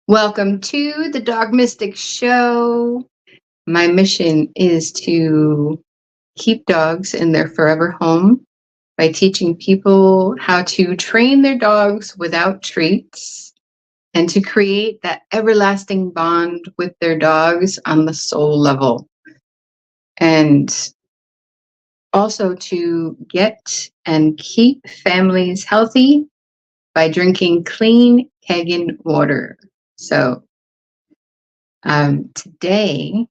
Welcome to the Dog Mystic Show. My mission is to keep dogs in their forever home by teaching people how to train their dogs without treats and to create that everlasting bond with their dogs on the soul level. And also to get and keep families healthy by drinking clean Kangen water. So today,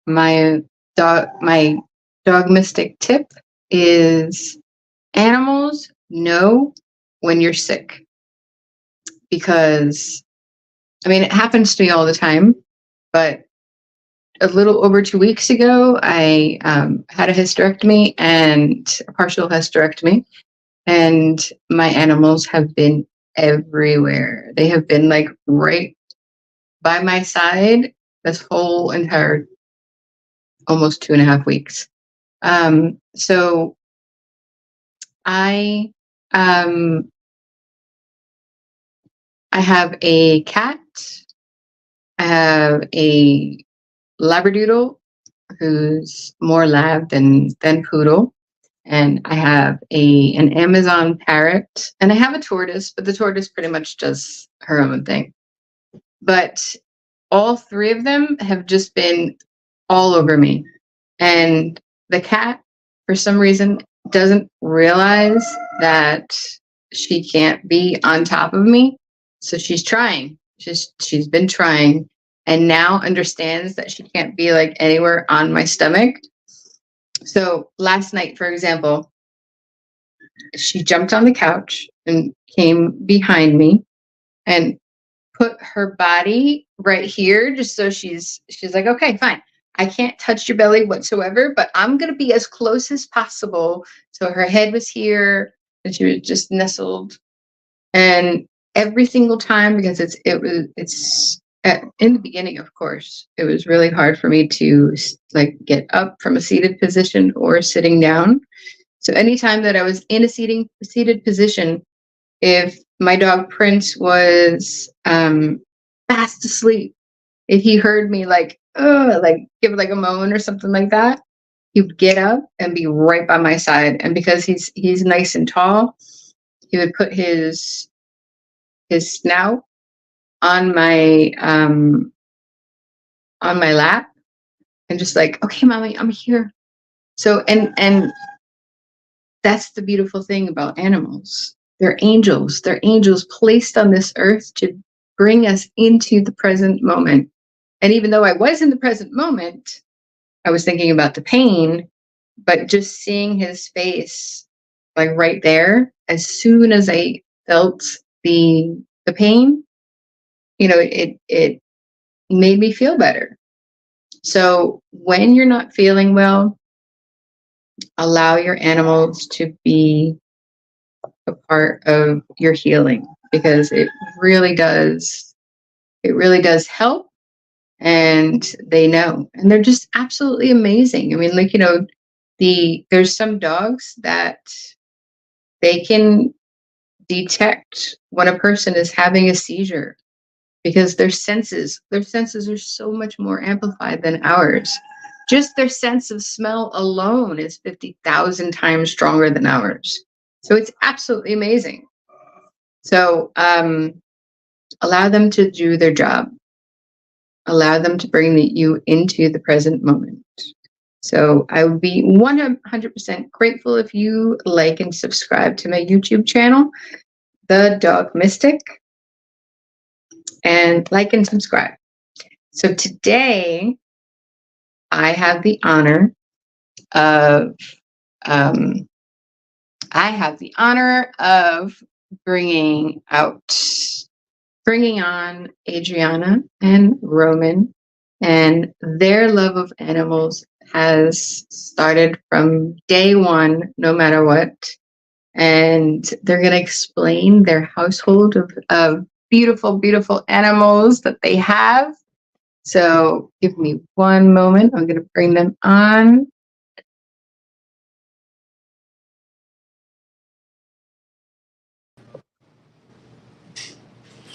my dog mystic tip is animals know when you're sick, because it happens to me all the time, but a little over 2 weeks ago, I had a hysterectomy and a partial hysterectomy, and my animals have been everywhere. They have been like right by my side this whole entire almost 2.5 weeks. So I I have a cat. I have a Labradoodle who's more lab than poodle, and I have an Amazon parrot, and I have a tortoise, but the tortoise pretty much does her own thing. But all three of them have just been all over me. And the cat, for some reason, doesn't realize that she can't be on top of me. So she's trying. She's been trying and now understands that she can't be like anywhere on my stomach. So last night, for example, she jumped on the couch and came behind me and put her body right here, just so she's like, okay, fine. I can't touch your belly whatsoever, but I'm going to be as close as possible. So her head was here and she was just nestled. And every single time, because in the beginning, of course, it was really hard for me to like get up from a seated position or sitting down. So anytime that I was in a seated position, if my dog Prince was fast asleep, if he heard me like give like a moan or something like that, he would get up and be right by my side. And because he's nice and tall, he would put his snout on my lap and just like, okay, mommy, I'm here. So and that's the beautiful thing about animals. They're angels. They're angels placed on this earth to bring us into the present moment. And even though I was in the present moment, I was thinking about the pain, but just seeing his face like right there, as soon as I felt the pain, it made me feel better. So when you're not feeling well, allow your animals to be a part of your healing, because it really does help. And they know, and they're just absolutely amazing. There's some dogs that they can detect when a person is having a seizure, because their senses are so much more amplified than ours. Just their sense of smell alone is 50,000 times stronger than ours. So it's absolutely amazing. So allow them to do their job. Allow them to bring you into the present moment. So I would be 100% grateful if you like and subscribe to my YouTube channel, The Dog Mystic, and like and subscribe. So today I have the honor of bringing on Adriana and Roman, and their love of animals has started from day one, no matter what. And they're going to explain their household of beautiful, beautiful animals that they have. So give me one moment. I'm going to bring them on.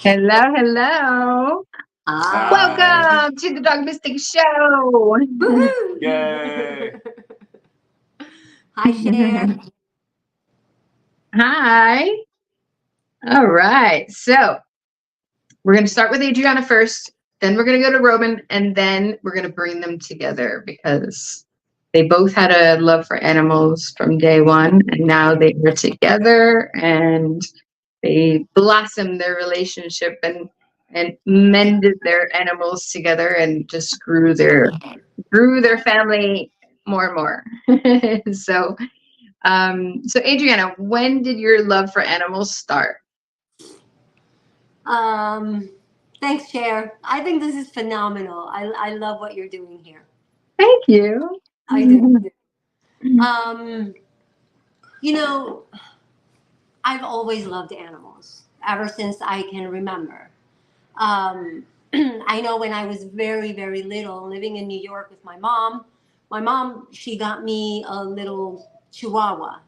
Hello, hello. Hi. Welcome to the Dog Mystic Show. Woohoo! Yay. Hi, Cher. Hi. All right. So we're going to start with Adriana first, then we're going to go to Roman, and then we're going to bring them together because they both had a love for animals from day one, and now they are together and they blossomed their relationship and mended their animals together and just grew their family more and more. So Adriana, when did your love for animals start? Um, Thanks, Cher. I think this is phenomenal. I love what you're doing here. Thank you. I do. Um, you know, I've always loved animals ever since I can remember. Um, I know when I was very, very little, living in New York with my mom, she got me a little chihuahua.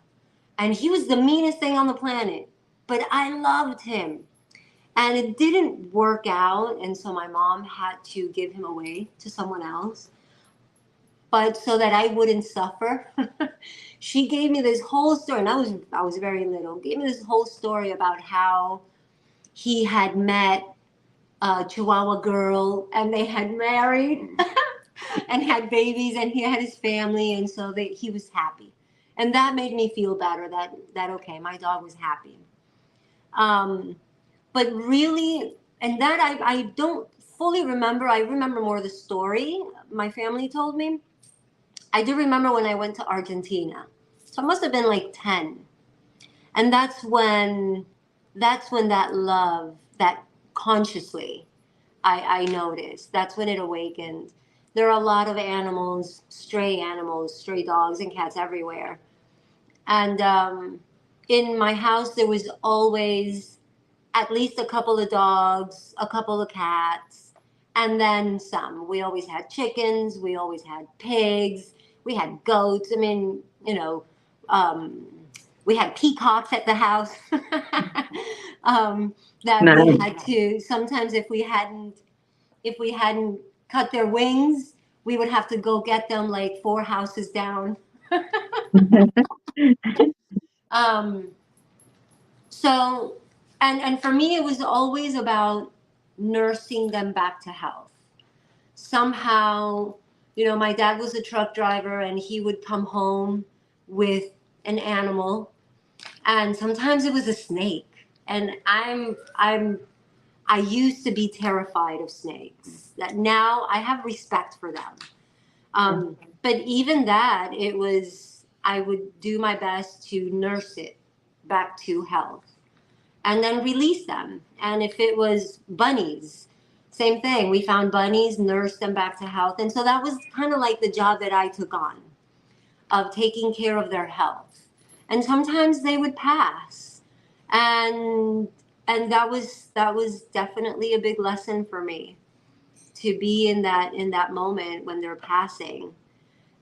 And he was the meanest thing on the planet. But I loved him. And it didn't work out. And so my mom had to give him away to someone else. But so that I wouldn't suffer, she gave me this whole story. And I was very little. Gave me this whole story about how he had met a Chihuahua girl and they had married and had babies and he had his family and so he was happy. And that made me feel better that okay, my dog was happy. Um, but really, and that I don't fully remember. I remember more the story my family told me. I do remember when I went to Argentina. So I must have been like 10. And that's when that love, that consciously I noticed. That's when it awakened. There are a lot of animals, stray dogs and cats everywhere. And in my house, there was always at least a couple of dogs, a couple of cats, and then some. We always had chickens, we always had pigs, we had goats. I mean, um, we had peacocks at the house that we Nice. had to. Sometimes, if we hadn't cut their wings, we would have to go get them like 4 houses down. Um, So, and for me, it was always about nursing them back to health. Somehow, my dad was a truck driver, and he would come home with an animal, and sometimes it was a snake. And I used to be terrified of snakes. That now I have respect for them. But even that, I would do my best to nurse it back to health and then release them. And if it was bunnies, same thing. We found bunnies, nursed them back to health. And so that was kind of like the job that I took on of taking care of their health. And sometimes they would pass. And that was definitely a big lesson for me to be in that moment when they're passing.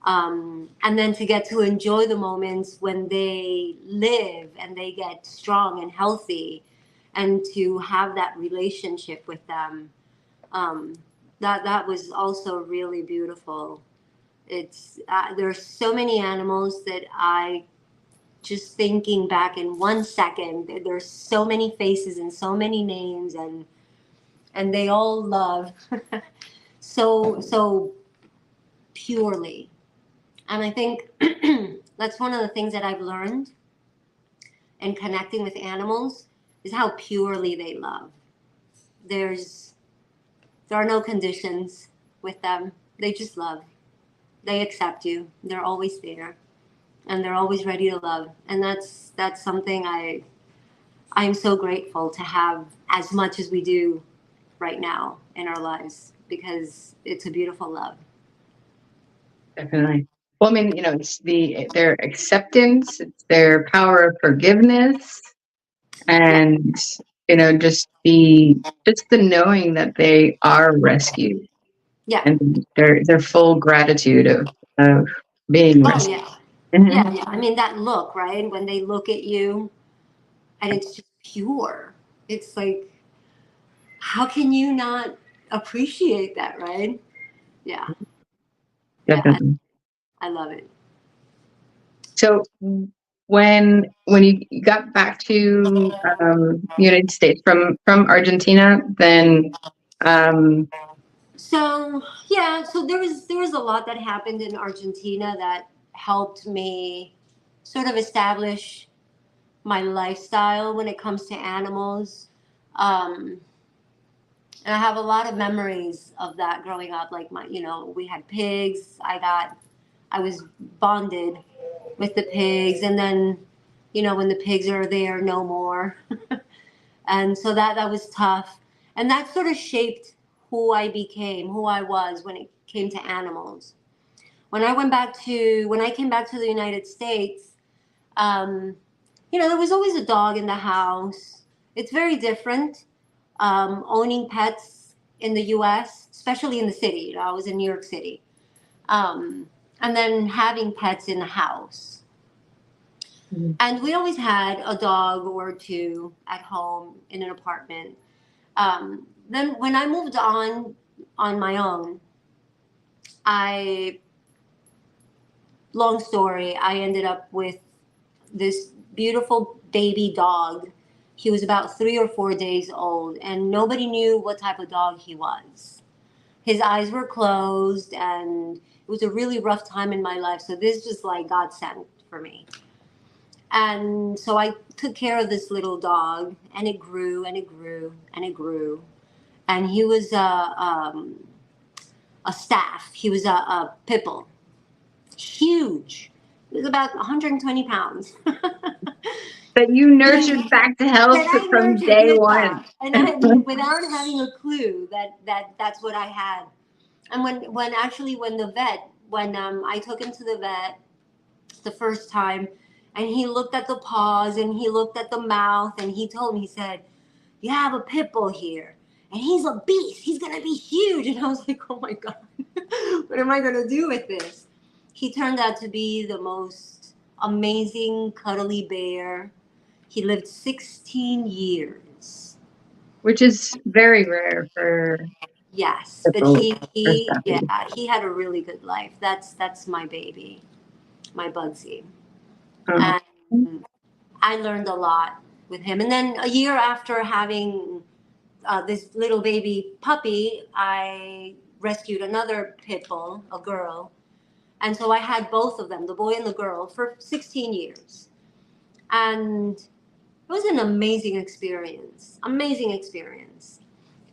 And then to get to enjoy the moments when they live and they get strong and healthy and to have that relationship with them, um, that was also really beautiful. It's there's so many animals that I just thinking back in 1 second, there's so many faces and so many names, and they all love so purely. And I think that's one of the things that I've learned in connecting with animals is how purely they love. There's there are no conditions with them. They just love. They accept you. They're always there, and they're always ready to love. And that's something I'm so grateful to have as much as we do right now in our lives because it's a beautiful love. Definitely. Well, I mean, it's their acceptance, it's their power of forgiveness, Yeah, and just the knowing that they are rescued yeah. and their full gratitude of being Oh rescued. yeah, Mhm. yeah, yeah. I mean that look, right? When they look at you and it's just pure. It's like how can you not appreciate that, right? Yeah. Yeah, Definitely. I love it. So when you got back to United States from Argentina, then So yeah, so there was a lot that happened in Argentina that helped me sort of establish my lifestyle when it comes to animals. Um, and I have a lot of memories of that growing up. Like we had pigs. I was bonded with the pigs, and then, when the pigs are there, no more. And so that was tough, and that sort of shaped who I became, who I was when it came to animals. When I came back to the United States, um, there was always a dog in the house. It's very different, owning pets in the U.S., especially in the city. I was in New York City, and then having pets in the house. And we always had a dog or two at home in an apartment. Then when I moved on my own, I long story, I ended up with this beautiful baby dog. He was about 3 or 4 days old, and nobody knew what type of dog he was. His eyes were closed, and it was a really rough time in my life. So this was like God sent for me. And so I took care of this little dog, and it grew and it grew and it grew. And he was a staff. He was a pit bull, huge. He was about 120 pounds. that you nurtured back to health That I from nurtured, day yeah, one. and without having a clue that's what I had. And when the vet, when I took him to the vet the first time, and he looked at the paws and he looked at the mouth, and he told me, he said, "You have a pit bull here, and he's a beast. He's gonna be huge." And I was like, "Oh my god, what am I gonna do with this?" He turned out to be the most amazing cuddly bear. He lived 16 years. Which is very rare for Yes, but people or yeah, staffy. he had a really good life. That's my baby, my Bugsy. Um, And I learned a lot with him. And then a year after having this little baby puppy, I rescued another pit bull, a girl. And so I had both of them, the boy and the girl, for 16 years. And it was an amazing experience. Amazing experience.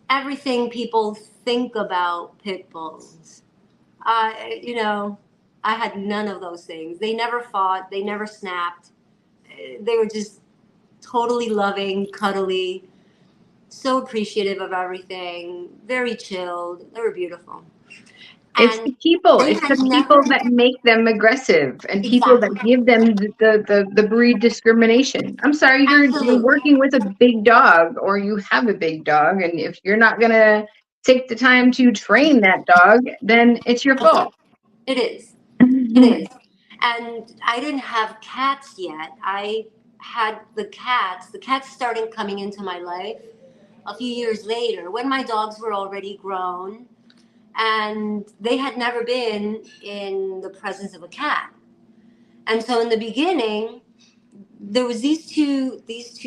Everything people think about pit bulls. I had none of those things. They never fought. They never snapped. They were just totally loving, cuddly, so appreciative of everything, very chilled. They were beautiful. it's And the people. they It's had the never, people that make them aggressive, and people that exactly, give them the breed discrimination. I'm sorry, you're absolutely. working with a big dog, or you have a big dog, and if you're not gonna take the time to train that dog, then it's your fault. It is. It is. And I didn't have cats yet. I had the cats. The cats started coming into my life a few years later when my dogs were already grown, and they had never been in the presence of a cat. And so in the beginning, there was these two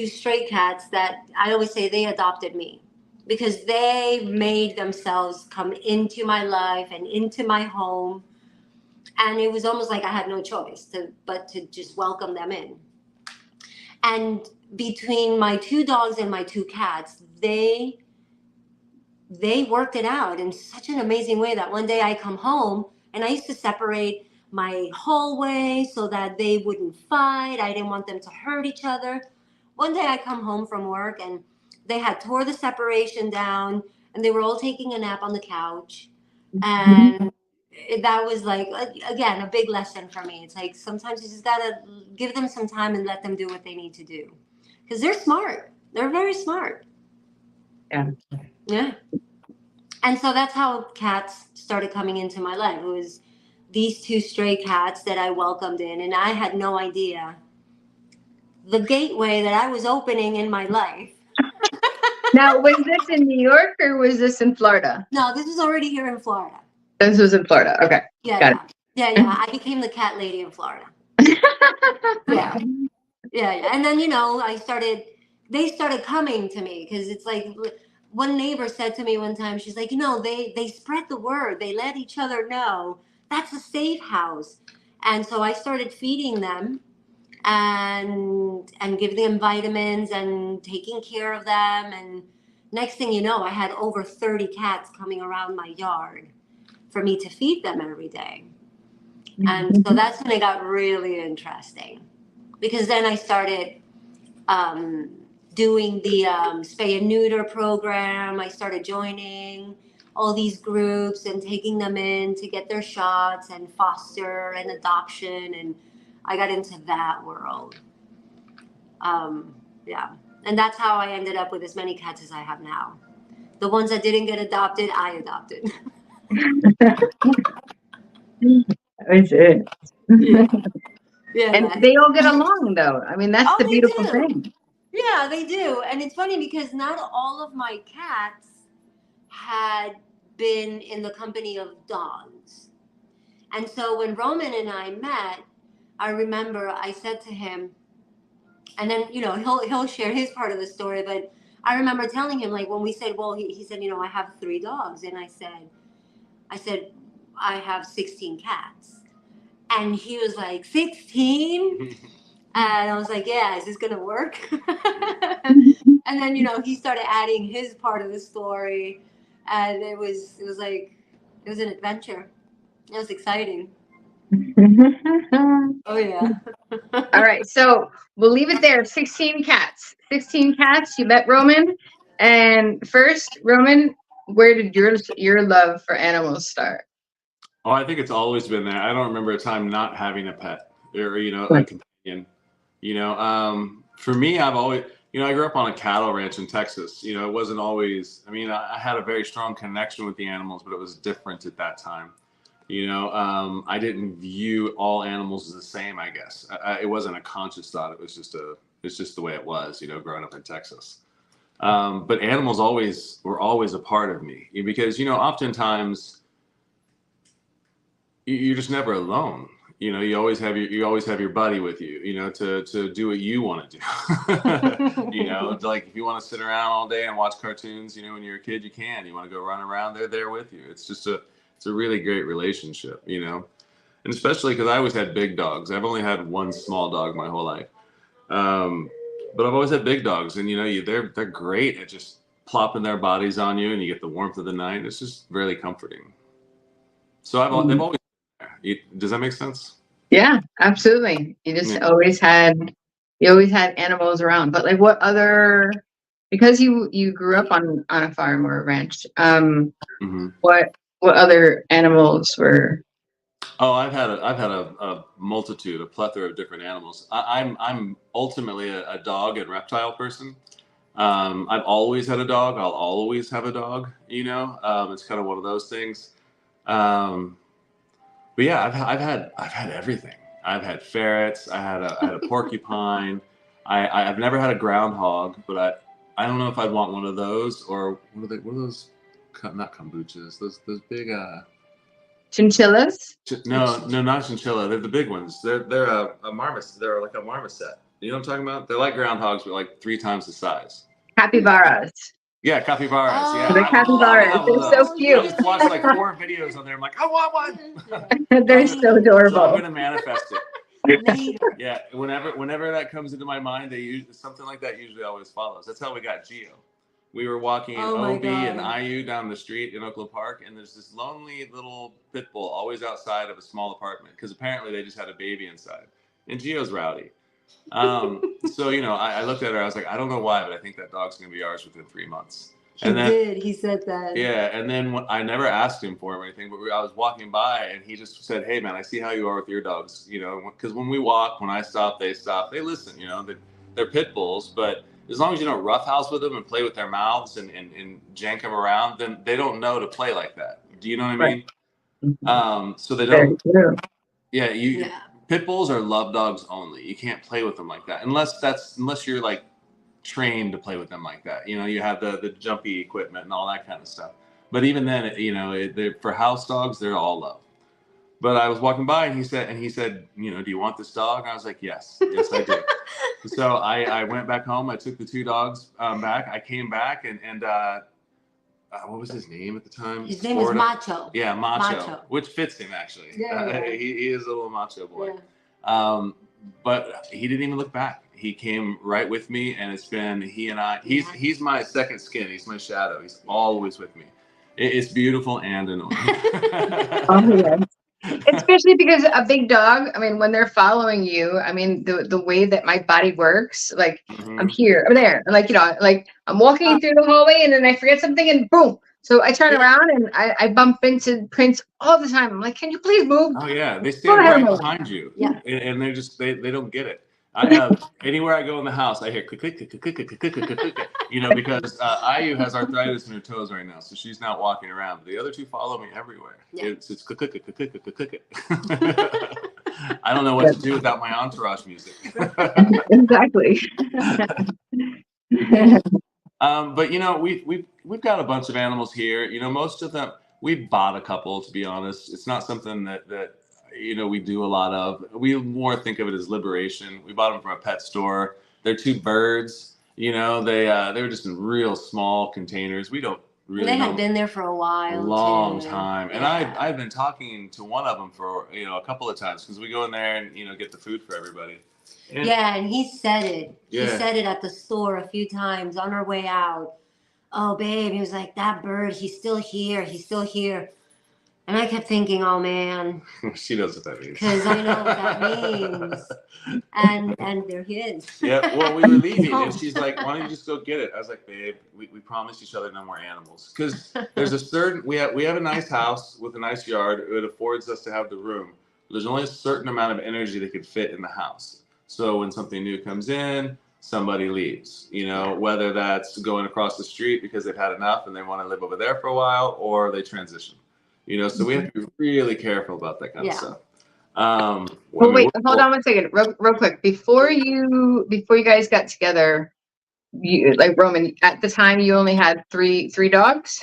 stray cats that I always say they adopted me, because they made themselves come into my life and into my home, and it was almost like I had no choice but to just welcome them in. And between my two dogs and my two cats, they worked it out in such an amazing way that one day I come home, and I used to separate my hallway so that they wouldn't fight. I didn't want them to hurt each other. One day I come home from work, and they had tore the separation down, and they were all taking a nap on the couch. And that was like, again, a big lesson for me. It's like sometimes you just gotta give them some time and let them do what they need to do, because they're smart. They're very smart. Yeah. Yeah. And so that's how cats started coming into my life. It was these two stray cats that I welcomed in, and I had no idea the gateway that I was opening in my life Now, was this in New York or was this in Florida? No, this was already here in Florida. This was in Florida. Okay. Yeah, Got yeah. I became the cat lady in Florida. Yeah. Yeah. And then, they started coming to me because it's like one neighbor said to me one time, she's like, they spread the word. They let each other know that's a safe house. And so I started feeding them and giving them vitamins and taking care of them. And next thing you know, I had over 30 cats coming around my yard for me to feed them every day. And so that's when it got really interesting, because then I started doing the spay and neuter program. I started joining all these groups and taking them in to get their shots and foster and adoption. And I got into that world. Yeah. And that's how I ended up with as many cats as I have now. The ones that didn't get adopted, I adopted. That's it. Yeah. Yeah. And they all get along, though. I mean, that's Oh, the they beautiful do. thing. Yeah, they do. And it's funny because not all of my cats had been in the company of dogs. And so when Roman and I met, I remember I said to him, and then, he'll share his part of the story, but I remember telling him, like, when we said, well, he said, I have 3 dogs. And I said, I have 16 cats. And he was like, 16? And I was like, yeah, is this going to work? And then, he started adding his part of the story. And it was an adventure. It was exciting. Oh, yeah. All right. So we'll leave it there. 16 cats. 16 cats. You met Roman. And first, Roman, where did your love for animals start? Oh, I think it's always been there. I don't remember a time not having a pet or, a companion. For me, I've always, I grew up on a cattle ranch in Texas. It wasn't always, I had a very strong connection with the animals, but it was different at that time. I didn't view all animals as the same, I guess. It wasn't a conscious thought. It's just the way it was, growing up in Texas. But animals were always a part of me because, oftentimes you're just never alone. You always have your buddy with you, to do what you want to do. Like if you want to sit around all day and watch cartoons, when you're a kid, you can. You want to go run around, they're there with you. It's a really great relationship, and especially because I always had big dogs. I've only had one small dog my whole life, but I've always had big dogs, and they're great at just plopping their bodies on you, and you get the warmth of the night. It's just really comforting. So they've always. Does that make sense? Yeah, absolutely. You always had animals around. But like what other, because you grew up on a farm or a ranch, what other animals were? Oh, I've had a multitude, a plethora of different animals. I'm ultimately a dog and reptile person. I've always had a dog. I'll always have a dog. It's kind of one of those things. But yeah, I've had everything. I've had ferrets. I had a porcupine. I've never had a groundhog, but I don't know if I'd want one of those or what are those? Not kombuchas. Those big Chinchillas? No, not chinchilla. They're the big ones. They're a marmoset. They're like a marmoset. You know what I'm talking about? They're like groundhogs, but like 3 times the size. Capybaras. Yeah, capybaras. Yeah, The capybaras. They're so cute. I just watched like 4 videos on there. I'm like, I want one. They're so adorable. So I'm gonna manifest it. Yeah, whenever that comes into my mind, something like that usually always follows. That's how we got Geo. We were walking OB and IU down the street in Oakland Park, and there's this lonely little pit bull always outside of a small apartment because apparently they just had a baby inside. And Geo's rowdy. So I looked at her. I was like, I don't know why, but I think that dog's gonna be ours within 3 months. He said that. Yeah, and then I never asked him for him or anything, but I was walking by, and he just said, "Hey, man, I see how you are with your dogs. Because when we walk, when I stop, they stop. They listen. They're pit bulls, but as long as you don't roughhouse with them and play with their mouths and jank them around, then they don't know to play like that. Do you know what I mean? So they don't. Yeah, pit bulls are love dogs only. You can't play with them like that unless you're like trained to play with them like that. You know, you have the jumpy equipment and all that kind of stuff. But even then, you know, for house dogs, they're all love. But I was walking by and he said, you know, do you want this dog? And I was like, yes, I do. So I went back home. I took the 2 dogs back. I came back and what was his name at the time? His name was Macho. Yeah, Macho, which fits him actually. Yeah. He is a little macho boy. Yeah. But he didn't even look back. He came right with me, and it's been he and I. He's my second skin. He's my shadow. He's always with me. It's beautiful and annoying. Oh, yes. Especially because a big dog, I mean, when they're following you, I mean, the way that my body works, like I'm here, I'm there, and like, you know, like I'm walking through the hallway and then I forget something and boom. So I turn around and I bump into Prince all the time. I'm like, can you please move? Oh yeah, they stand right behind you. Yeah. And they're just they don't get it. I have anywhere I go in the house, I hear click click click click click click click click. You know, because Ayu has arthritis in her toes right now, so she's not walking around. But the other 2 follow me everywhere. Yeah. It's click click click click click click click. I don't know what to do without my entourage music. Exactly. But you know, we've got a bunch of animals here. You know, most of them we bought a couple. To be honest, it's not something that you know we do a lot of. We more think of it as liberation. We bought them from a pet store. They're 2 birds. You know, they were just in real small containers. We don't really. They had been there for a while. A long time, and Yeah. I've been talking to one of them for a couple of times because we go in there and get the food for everybody. And And he said it. Yeah. He said it at the store a few times on our way out. Oh, babe, he was like, that bird, he's still here. He's still here. And I kept thinking, oh, man. She knows what that means. Because I know what that means. And there he is. Yeah, well, we were leaving, and she's like, why don't you just go get it? I was like, babe, we promised each other no more animals. Because there's a certain, we have a nice house with a nice yard. It affords us to have the room. But there's only a certain amount of energy that could fit in the house. So when something new comes in, somebody leaves, whether that's going across the street because they've had enough and they want to live over there for a while, or they transition. So we have to be really careful about that kind of stuff. Well, wait, hold on one second, real quick. Before you guys got together, you like Roman. At the time, you only had three dogs.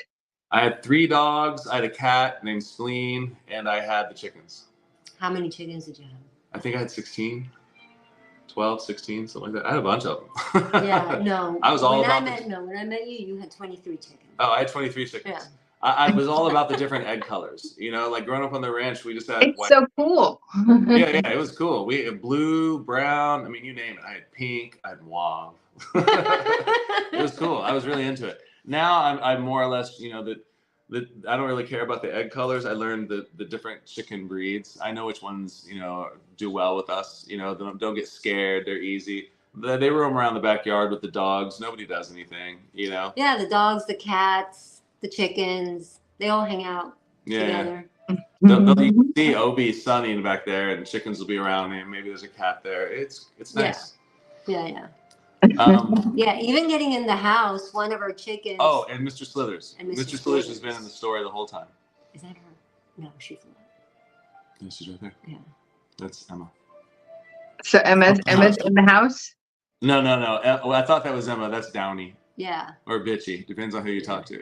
I had 3 dogs. I had a cat named Spleen, and I had the chickens. How many chickens did you have? I think I had 16, 12, 16, something like that. I had a bunch of them. Yeah, no. I was all about when I met you, you had 23 chickens. Oh, I had 23 chickens. Yeah. I was all about the different egg colors. Like growing up on the ranch, we just had It's white. so cool. Yeah, it was cool. We had blue, brown. I mean, you name it. I had pink. I had mauve. It was cool. I was really into it. Now I'm more or less, that I don't really care about the egg colors. I learned the different chicken breeds. I know which ones, do well with us. Don't get scared. They're easy. They roam around the backyard with the dogs. Nobody does anything. Yeah, the dogs, the cats. The chickens, they all hang out together. You can see Obi sunning back there, and chickens will be around, and maybe there's a cat there. It's nice. Yeah. Yeah, even getting in the house, one of our chickens. Oh, and Mr. Slithers. And Mr. Slithers has been in the story the whole time. Is that her? No, she's not. Yeah, she's right there. Yeah. That's Emma. So Emma's in the house? No. Well, I thought that was Emma. That's Downey. Yeah. Or Bitchy. Depends on who you talk to.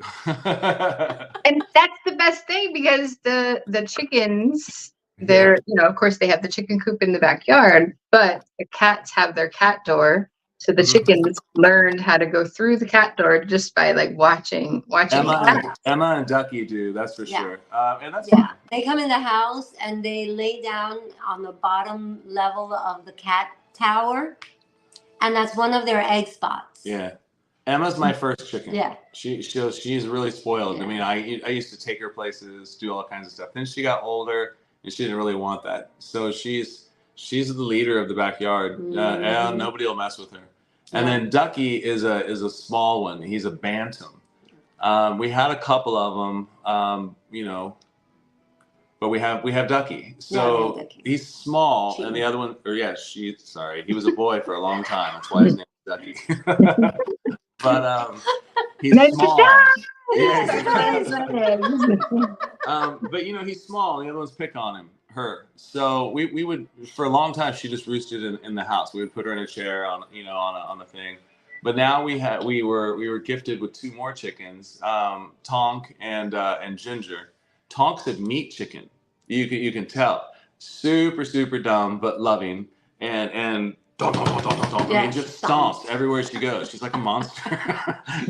And that's the best thing because the chickens, they're, of course they have the chicken coop in the backyard, but the cats have their cat door. So the chickens learned how to go through the cat door just by like watching. Emma and Ducky do, that's for sure. And that's fun. They come in the house and they lay down on the bottom level of the cat tower. And that's one of their egg spots. Yeah. Emma's my first chicken. Yeah. She's really spoiled. Yeah. I mean, I used to take her places, do all kinds of stuff. Then she got older and she didn't really want that. So she's the leader of the backyard. And nobody will mess with her. And then Ducky is a small one. He's a bantam. We had a couple of them, but we have Ducky. So Ducky. He's small, and the other one, he was a boy for a long time. That's why his name is Ducky. But he's small. But he's small, and the other ones pick on her. So we would, for a long time, she just roosted in the house. We would put her in a chair on a thing. But now we were gifted with 2 more chickens, Tonk and Ginger. Tonk's a meat chicken. You can tell, super dumb but loving, and donk, donk, donk, donk, donk, Yeah, and just stomps. stomps everywhere she goes. She's like a monster.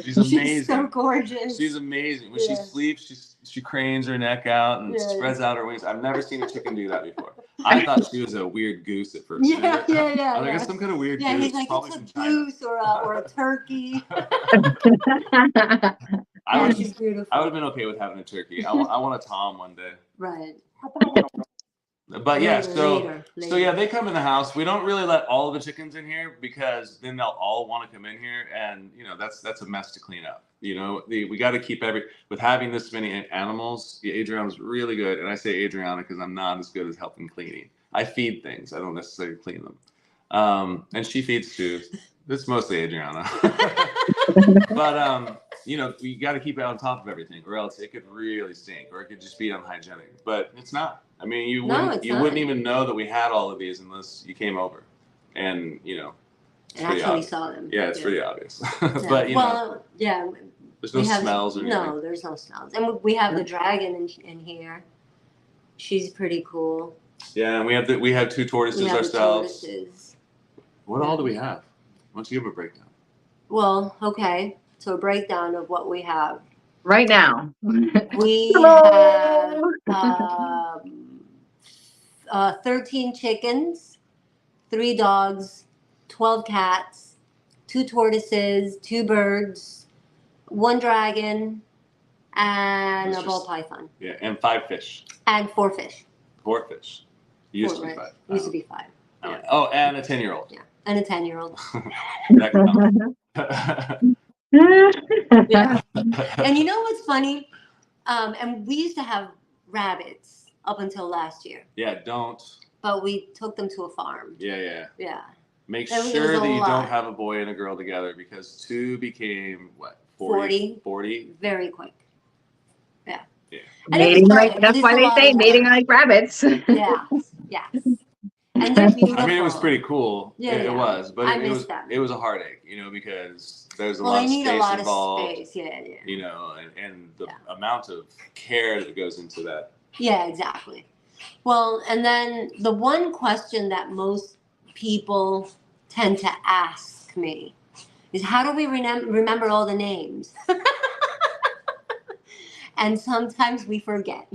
She's amazing. She's so gorgeous. She's amazing. When Yeah. she sleeps, she cranes her neck out and Yeah, spreads out her wings. I've never seen a chicken do that before. I thought she was a weird goose at first. Yeah. I'm like, it's some kind of weird Yeah, goose. he's like, Probably it's a from China. goose or a turkey. She's beautiful. I would have been okay with having a turkey. I want a tom one day. Right. But yeah, Later. so yeah, they come in the house. We don't really let all of the chickens in here because then they'll all want to come in here, and that's a mess to clean up. We got to keep with having this many animals. Adriana's really good, and I say Adriana because I'm not as good as helping cleaning. I feed things. I don't necessarily clean them. And she feeds too. It's mostly Adriana. But we got to keep it on top of everything, or else it could really stink, or it could just be unhygienic. But it's not. I mean, you wouldn't even know that we had all of these unless you came over, and and actually saw them. Yeah, it's pretty obvious. Yeah. But yeah. There's no smells or anything. No, there's no smells, and we have the dragon in here. She's pretty cool. Yeah, and we have 2 tortoises ourselves. What all do we have? Why don't you give a breakdown? Well, okay. So a breakdown of what we have. Right now. We have 13 chickens, 3 dogs, 12 cats, 2 tortoises, 2 birds, 1 dragon, and a ball python. Yeah, and 5 fish. And 4 fish. 4 fish. Used to be 5. Used to be 5. Yeah. Oh, and a 10-year-old. Yeah, and a 10-year-old. Yeah. And you know what's funny? And we used to have rabbits up until last year. Yeah, don't. But we took them to a farm. Yeah. Yeah. Make sure that you don't have a boy and a girl together because 2 became what? 40? Very quick. Yeah. Mating that's why they say mating like rabbits. Yeah. Yes. And they're beautiful. I mean, it was pretty cool. Yeah, it was, but it was a heartache, because there's a lot of space involved. Space. Yeah. And the amount of care that goes into that. Yeah, exactly. Well, and then the one question that most people tend to ask me is, how do we remember all the names? And sometimes we forget.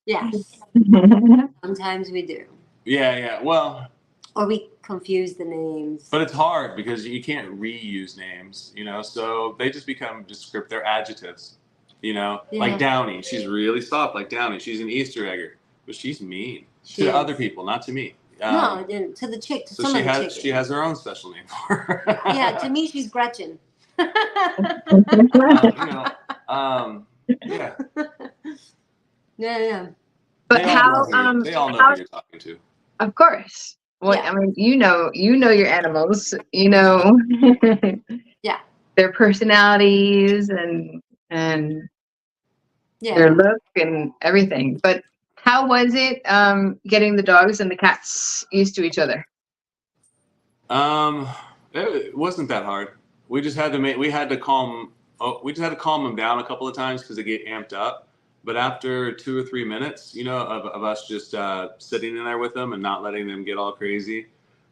Yes. Sometimes we do. Yeah. Well. Or we confuse the names. But it's hard because you can't reuse names, so they just become they're adjectives, like Downy. She's really soft like Downy. She's an Easter egger, but she's mean to other people, not to me. No, to the chick. To some of the chickens. She has her own special name for her. Yeah, to me, she's Gretchen. Yeah. Yeah. But they all know who you're talking to. Of course. Well, Yeah. I mean, you know your animals. Yeah. Their personalities and their look and everything. But how was it getting the dogs and the cats used to each other? It wasn't that hard. We just had to calm them down a couple of times because they get amped up. But after 2 or 3 minutes, of us just sitting in there with them and not letting them get all crazy,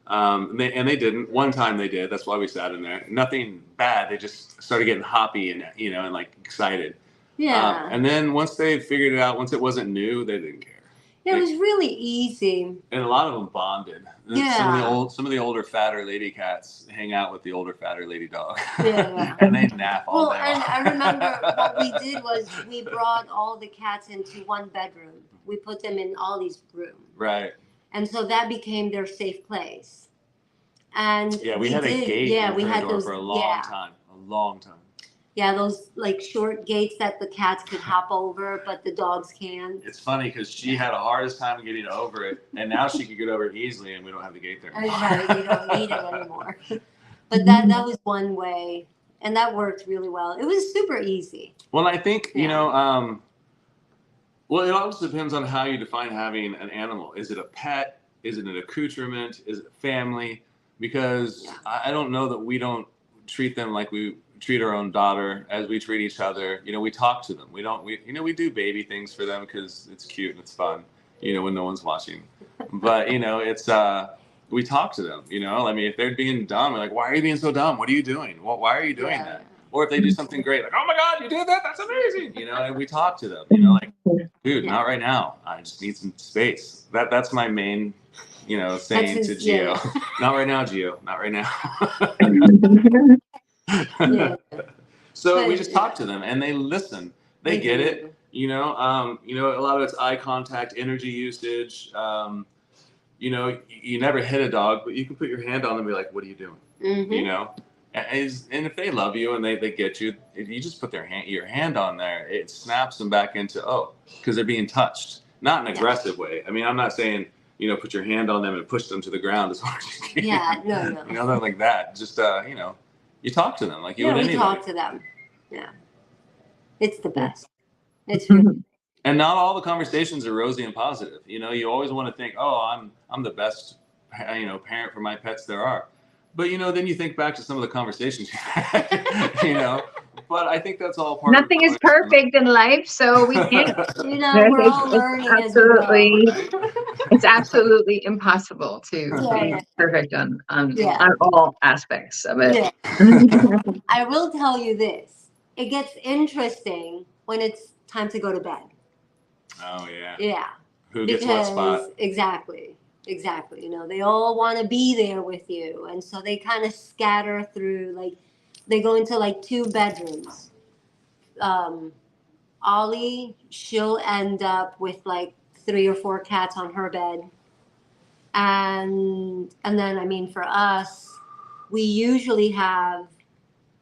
and they didn't. One time they did. That's why we sat in there. Nothing bad. They just started getting hoppy and and like excited. Yeah. And then once they figured it out, once it wasn't new, they didn't care. Yeah, it was really easy. And a lot of them bonded. Yeah. Some of the older, fatter lady cats hang out with the older, fatter lady dog. Yeah. And they nap all day. Well, and I remember what we did was we brought all the cats into one bedroom. We put them in Ollie's room. Right. And so that became their safe place. And we had a gate in we her had door those, for a long time. Yeah, those like short gates that the cats could hop over, but the dogs can't. It's funny because she had a hardest time getting over it, and now she can get over it easily, and we don't have the gate there anymore. Right, you don't need it anymore. But that was one way, and that worked really well. It was super easy. Well, I think well, it also depends on how you define having an animal. Is it a pet? Is it an accoutrement? Is it family? because I don't know that we don't treat them like we treat our own daughter as we treat each other. You know, we talk to them. We do baby things for them because it's cute and it's fun, you know, when no one's watching. But, you know, it's, we talk to them, you know, I mean, if they're being dumb, we're like, why are you being so dumb? What are you doing? Well, why are you doing that? Or if they do something great, like, oh my God, you did that. That's amazing. You know, and we talk to them, you know, like, dude, not right now. I just need some space. That's my main, you know, saying to Gio. Not right now, Gio. Not right now. So we just talk to them and they listen. They get it. You know, a lot of it's eye contact, energy usage. You know, you never hit a dog, but you can put your hand on them and be like, what are you doing? You know? And if they love you and they get you, if you just put your hand on there, it snaps them back into, because they're being touched. Not in an aggressive way. I mean, I'm not saying, you know, put your hand on them and push them to the ground as hard as you can. Yeah, no. You know, nothing like that. Just, you know, you talk to them like you would anybody. We talk to them. Yeah. It's the best. It's really. And not all the conversations are rosy and positive. You know, you always want to think, I'm the best, you know, parent for my pets there are. But, you know, then you think back to some of the conversations you had, you know. But I think that's all part of Nothing is perfect in life, so we can't. You know, we're all learning as we go. It's absolutely impossible to be perfect on all aspects of it. Yeah. I will tell you this. It gets interesting when it's time to go to bed. Oh, yeah. Yeah. Who gets what spot? Exactly. You know, they all want to be there with you. And so they kind of scatter through, like, they go into like 2 bedrooms. Ollie, she'll end up with like 3 or 4 cats on her bed. And then, I mean, for us, we usually have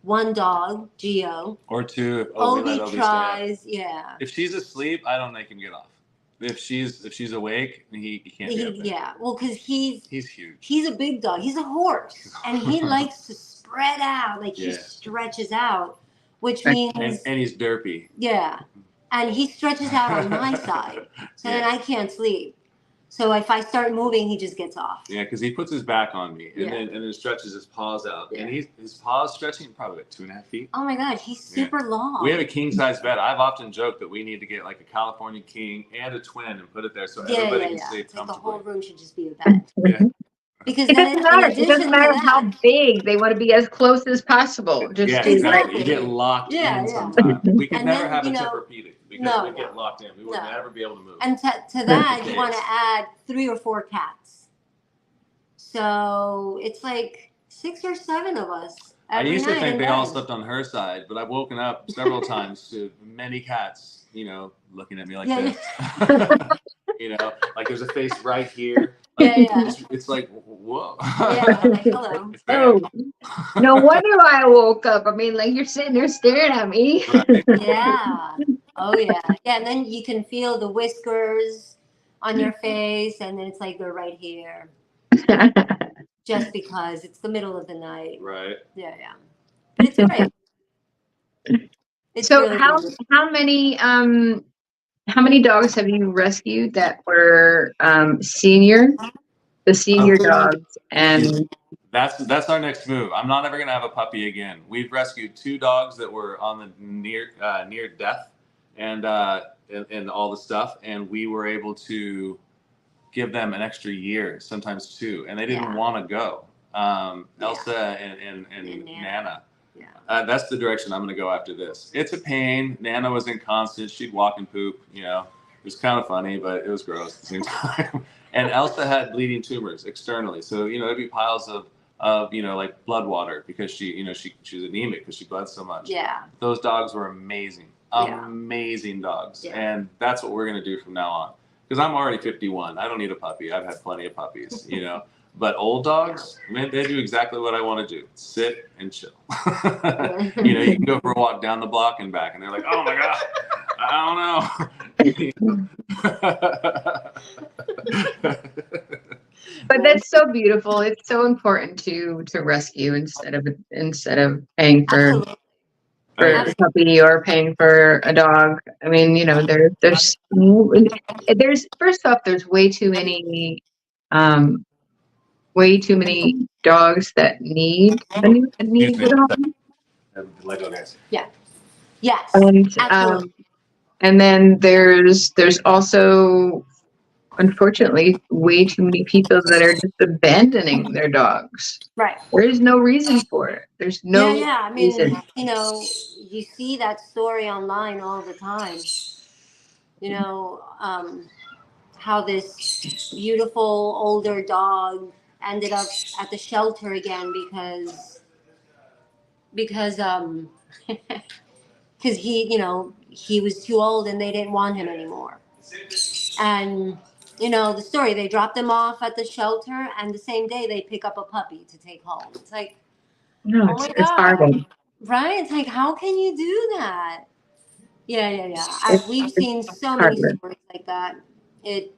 1 dog, Gio. Or 2 if Obi tries, If she's asleep, I don't make him get off. If she's awake, he can't be up there. Yeah, well, because he's huge. He's a big dog. He's a horse, and he likes to spread out. Like he stretches out, which means and he's derpy. Yeah, and he stretches out on my side, so then I can't sleep. So if I start moving, he just gets off. Yeah, because he puts his back on me and then stretches his paws out. Yeah. And his paws stretching probably like 2.5 feet. Oh my God, he's super long. We have a king size bed. I've often joked that we need to get like a California king and a twin and put it there so everybody can sleep comfortably. Like the whole room should just be a bed. Because it doesn't matter how big. They want to be as close as possible. Just exactly. You get locked in sometimes. We could never have a Tempur-Pedic because we get locked in. We would never be able to move. And to that, you want to add 3 or 4 cats. So it's like 6 or 7 of us. I used to think they all slept on her side, but I've woken up several times to many cats, you know, looking at me like this. You know, like there's a face right here. Like, it's like, whoa. Like, hello. No wonder why I woke up. I mean, like you're sitting there staring at me. Right. Yeah. Oh, yeah. Yeah, and then you can feel the whiskers on your face, and then it's like they're right here. Just because it's the middle of the night. Right. Yeah. But it's great. So really how many dogs have you rescued that were senior dogs? And that's our next move. I'm not ever gonna have a puppy again. We've rescued 2 dogs that were on the near death and all the stuff, and we were able to give them an extra year, sometimes 2, and they didn't want to go. Elsa and Nana. Yeah. That's the direction I'm going to go after this. It's a pain. Nana was inconstant. She'd walk and poop, you know. It was kind of funny, but it was gross at the same time. And Elsa had bleeding tumors externally. So, you know, there'd be piles of you know, like blood water because she was anemic because she bled so much. Yeah. Those dogs were amazing. Amazing dogs. Yeah. And that's what we're going to do from now on. Because I'm already 51. I don't need a puppy. I've had plenty of puppies, you know. But old dogs, man, they do exactly what I want to do. Sit and chill. You know, you can go for a walk down the block and back, and they're like, oh, my God, I don't know. But that's so beautiful. It's so important to rescue instead of paying for a puppy or paying for a dog. I mean, you know, there's first off, there's way too many way too many dogs that need a Excuse me. good home. The Lego guys. Yeah. Yes. And Absolutely. and then there's also, unfortunately, way too many people that are just abandoning their dogs. Right. There is no reason for it. There's Yeah, no yeah. I mean, reason. you know, you see that story online all the time. You know, how this beautiful older dog ended up at the shelter again because because he, you know, he was too old and they didn't want him anymore. And you know the story, they dropped him off at the shelter and the same day they pick up a puppy to take home. It's like, No, oh my it's god, horrible. right? It's like, how can you do that? Yeah, yeah, yeah. We've It's seen so many heartless. stories like that. It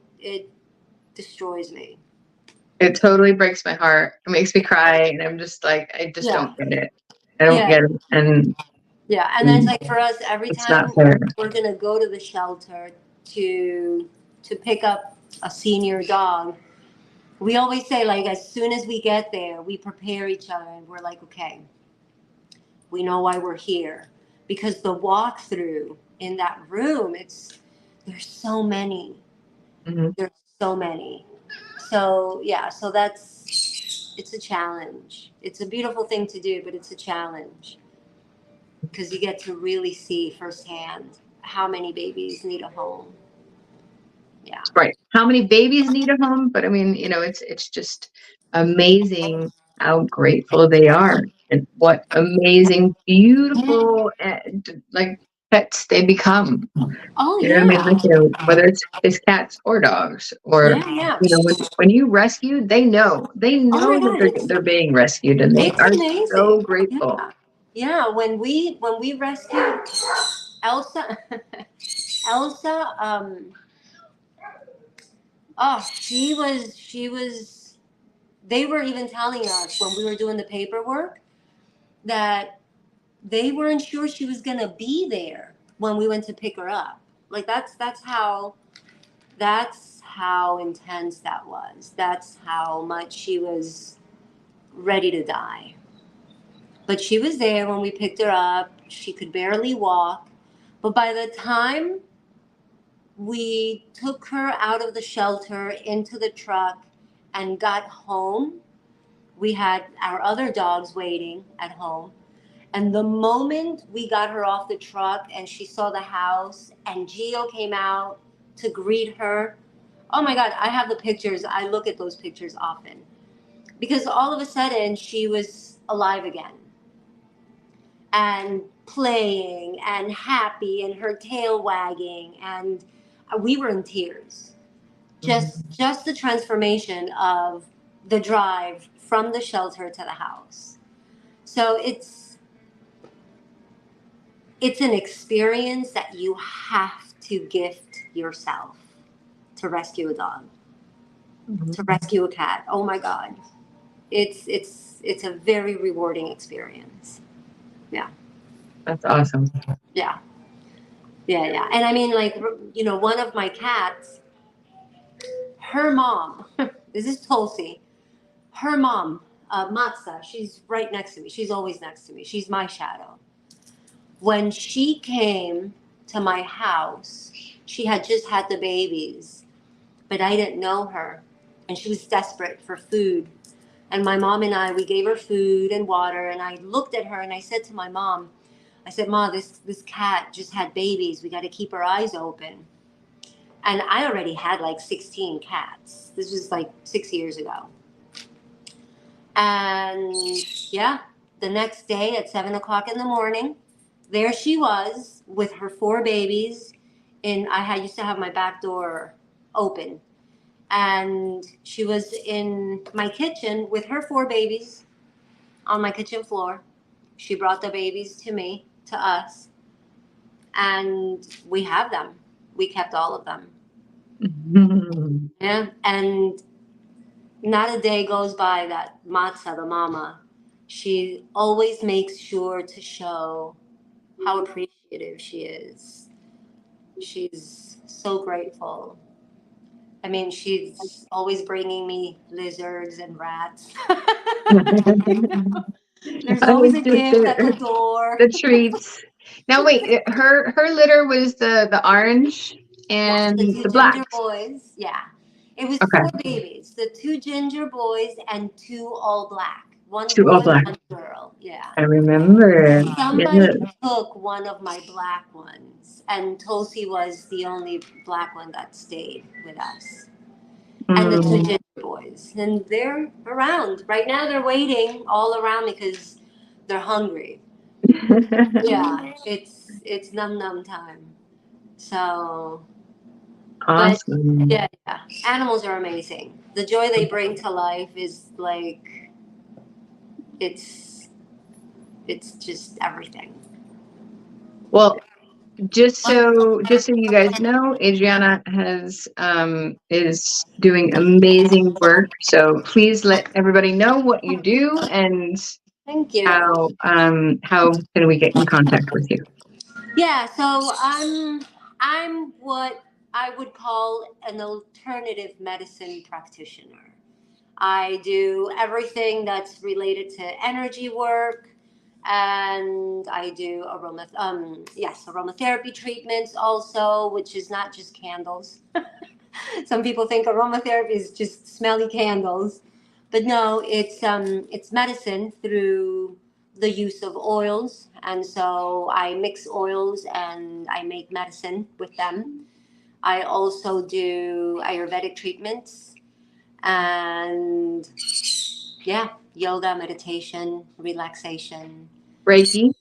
destroys me. It totally breaks my heart. It makes me cry, and I'm just like, I just Yeah, don't get it. I don't yeah, get it, and yeah. And then it's like for us, every it's not time fair. we're gonna go to the shelter to pick up a senior dog, we always say, like, as soon as we get there, we prepare each other and we're like, okay, we know why we're here. Because the walkthrough in that room, there's so many. Mhm. There's so many. So yeah, so it's a challenge. It's a beautiful thing to do, but it's a challenge. Because you get to really see firsthand how many babies need a home. Yeah. Right. How many babies need a home? But I mean, it's just amazing how grateful they are, and what amazing, beautiful, like pets they become. Oh You know what I mean? yeah. Like, whether it's cats or dogs, or Yeah, yeah. when you rescue, they Oh my know that God, they're being rescued, and they it's are so amazing. grateful. Yeah. Yeah. When we rescued Elsa, Elsa, oh, she was. They were even telling us when we were doing the paperwork that they weren't sure she was gonna be there when we went to pick her up. Like that's how intense that was. That's how much she was ready to die. But she was there when we picked her up. She could barely walk. But by the time we took her out of the shelter into the truck and got home, we had our other dogs waiting at home. And the moment we got her off the truck and she saw the house and Gio came out to greet her, oh my God, I have the pictures. I look at those pictures often because all of a sudden she was alive again and playing and happy and her tail wagging. And we were in tears. Just the transformation of the drive from the shelter to the house. So it's an experience that you have to gift yourself to rescue a dog, to Mhm. rescue a cat. Oh my God. It's a very rewarding experience. Yeah. That's awesome. Yeah. Yeah, yeah. And I mean, like, one of my cats, her mom, this is Tulsi, her mom, Matza, she's right next to me. She's always next to me. She's my shadow. When she came to my house, she had just had the babies, but I didn't know her. And she was desperate for food. And my mom and I, we gave her food and water. And I looked at her and I said to my mom, I said, Ma, this cat just had babies. We got to keep our eyes open. And I already had like 16 cats. This was like 6 years ago. And yeah, the next day at 7 o'clock in the morning, there she was with her four babies. Used to have my back door open. And she was in my kitchen with her four babies on my kitchen floor. She brought the babies to us, and we have them. We kept all of them. Mhm. Yeah. And not a day goes by that Matza, the mama, she always makes sure to show how appreciative she is. She's so grateful. I mean, she's always bringing me lizards and rats. There's always a gift at the door. the treats. Now wait, her litter was the orange Yes, and the two the ginger blacks. boys. Yeah. It was Okay, 4 babies, the 2 ginger boys and 2 all black. One two all boy, black. one girl. Yeah. I remember. Somebody Yeah. took one of my black ones, and Tulsi was the only black one that stayed with us. And the 2 ginger boys. And they're around. Right now they're waiting all around me because they're hungry. Yeah. It's num num time. So but Awesome. yeah, animals are amazing. The joy they bring to life is like it's it's just everything. Well, just so you guys know, Adriana has is doing amazing work. So please let everybody know what you do and Thank you. how can we get in contact with you. Yeah, so I'm what I would call an alternative medicine practitioner. I do everything that's related to energy work, and I do aromatherapy treatments also, which is not just candles. Some people think aromatherapy is just smelly candles, but no, it's medicine through the use of oils, and so I mix oils and I make medicine with them. I also do Ayurvedic treatments and yeah, yoga, meditation, relaxation, Reiki,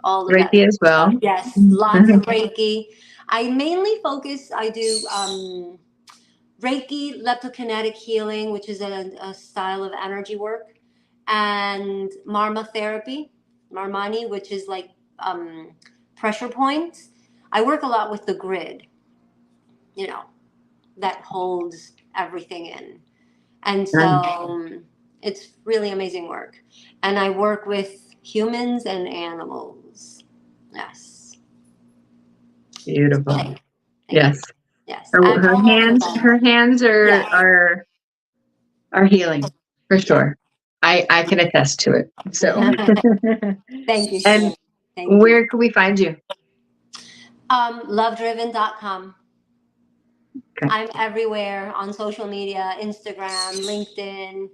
all of that Reiki as stuff. well. Yes, lots of Reiki. I mainly focus. I do Reiki, leptokinetic healing, which is a style of energy work, and Marma therapy, Marmani, which is like um, pressure points. I work a lot with the grid, you know, that holds everything in. And so it's really amazing work. And I work with humans and animals. Yes. Beautiful. Thank you. Yes. Yes. Her, I'm her all over the hands place. her hands Yes. are healing for sure. I can attest to it. So Thank you, and Shannon. Thank you. where can we find you? Lovedriven.com. Okay. I'm everywhere on social media, Instagram, LinkedIn,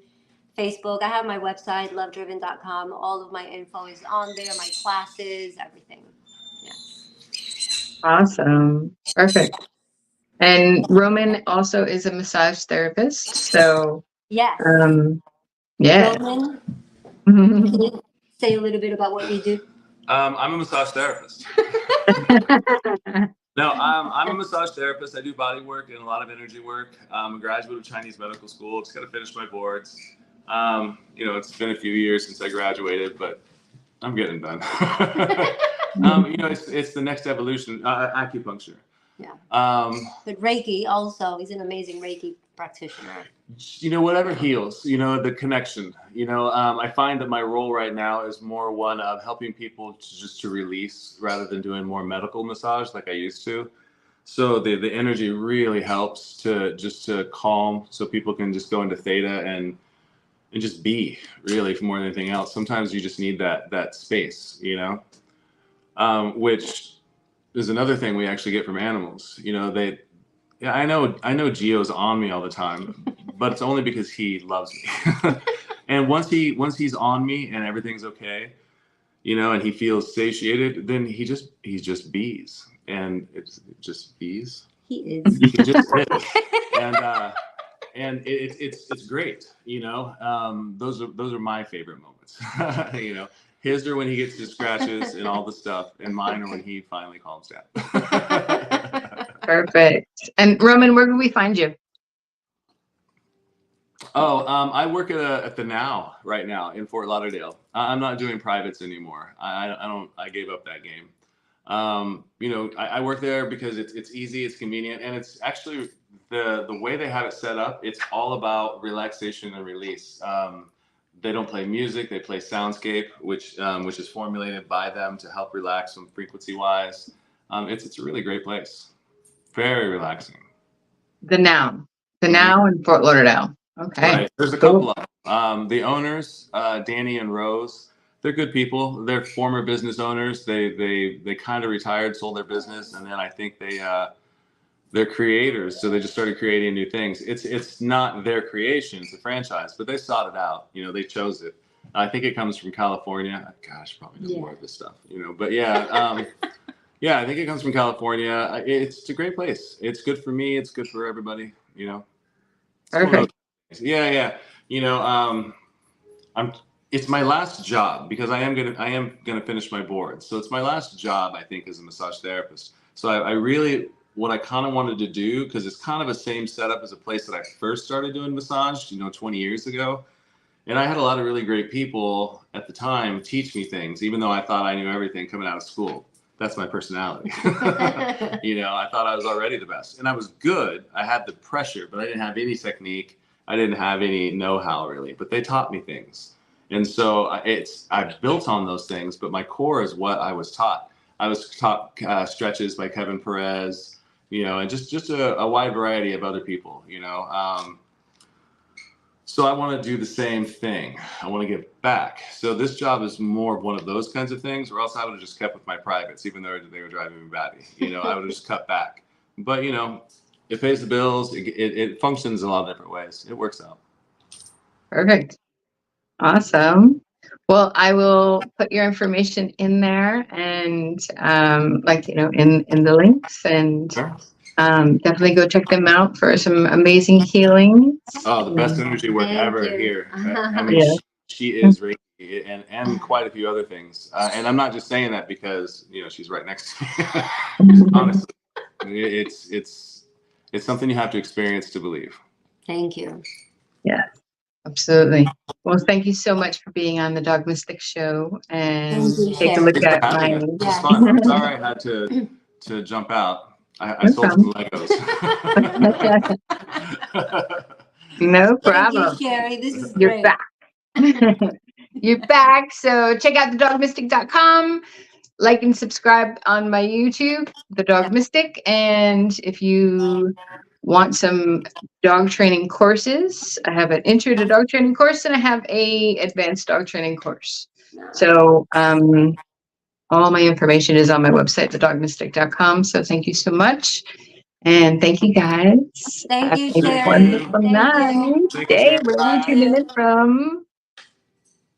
Facebook. I have my website, lovedriven.com. All of my info is on there, my classes, everything. Yeah. Awesome. Perfect. And Roman also is a massage therapist. So Yes. yeah. Roman, can you say a little bit about what you do? I'm a massage therapist. No, I'm a massage therapist. I do body work and a lot of energy work. I'm a graduate of Chinese medical school. Just got to finish my boards. It's been a few years since I graduated, but I'm getting done. It's the next evolution, acupuncture. Yeah. But But Reiki also, he's an amazing Reiki practitioner. Whatever heals, the connection, I find that my role right now is more one of helping people to release rather than doing more medical massage like I used to. So the energy really helps to calm so people can just go into theta and just be really more than anything else. Sometimes you just need that space, which is another thing we actually get from animals. Yeah, I know Gio's on me all the time, but it's only because he loves me. And once he's on me and everything's okay, and he feels satiated, then he's just bees, and it's just bees. He is. He just is, and it's great. Those are my favorite moments. His are when he gets his scratches and all the stuff, and mine are when he finally calms down. Perfect. And Roman, where can we find you? Oh, I work at the Now right now in Fort Lauderdale. I'm not doing privates anymore. I don't. I gave up that game. I work there because it's easy, it's convenient, and it's actually the way they have it set up. It's all about relaxation and release. They don't play music; they play soundscape, which is formulated by them to help relax them frequency wise. It's a really great place. Very relaxing. The Noun. So now in Fort Lauderdale. Okay. Right. There's a Cool. couple of them. The owners, Danny and Rose, they're good people. They're former business owners. They kind of retired, sold their business, and then I think they're creators, so they just started creating new things. It's not their creation, it's a franchise, but they sought it out. You know, they chose it. I think it comes from California. Gosh, probably know more of this stuff, you know. But yeah, yeah, I think it comes from California. It's a great place. It's good for me. It's good for everybody. You know. It's one of Perfect. those things. Yeah. You know, it's my last job because I am gonna finish my board. So it's my last job, I think, as a massage therapist. So I really, what I kind of wanted to do, because it's kind of the same setup as a place that I first started doing massage, you know, 20 years ago. And I had a lot of really great people at the time teach me things, even though I thought I knew everything coming out of school. That's my personality. You know, I thought I was already the best, and I was good. I had the pressure, but I didn't have any technique. I didn't have any know-how really, but they taught me things. And so I've built on those things, but my core is what I was taught. I was taught stretches by Kevin Perez, you know, and just a wide variety of other people, you know. So I want to do the same thing. I want to give back. So this job is more of one of those kinds of things, or else I would have just kept with my privates, even though they were driving me batty. You know, I would have just cut back. But, you know, it pays the bills. It functions in a lot of different ways. It works out. Perfect. Awesome. Well, I will put your information in there and like, you know, in the links, and Sure. definitely go check them out for some amazing healings. Oh, the best energy work Thank ever you. here. I mean, Yeah. she is Reiki and quite a few other things. And I'm not just saying that because, you know, she's right next to me. Honestly, it's something you have to experience to believe. Thank you. Yeah, absolutely. Well, thank you so much for being on the Dog Mystic Show, and Thank you, take a Sherry. look Thanks for at my. having us. This was Yes. fun. I'm sorry I had to jump out. I No sold some Legos. No Thank you, problem. Sherry. This is You're great. back. You're back. So check out thedogmystic.com. Like and subscribe on my YouTube, The Dog Mystic. And if you want some dog training courses, I have an intro to dog training course, and I have a advanced dog training course. So all my information is on my website, thedogmystic.com. So thank you so much. And thank you guys. Thank Have you, a Sherry. wonderful Thank night. you. Thank you, Day. Sherry. Where are you Love tuning you. in from?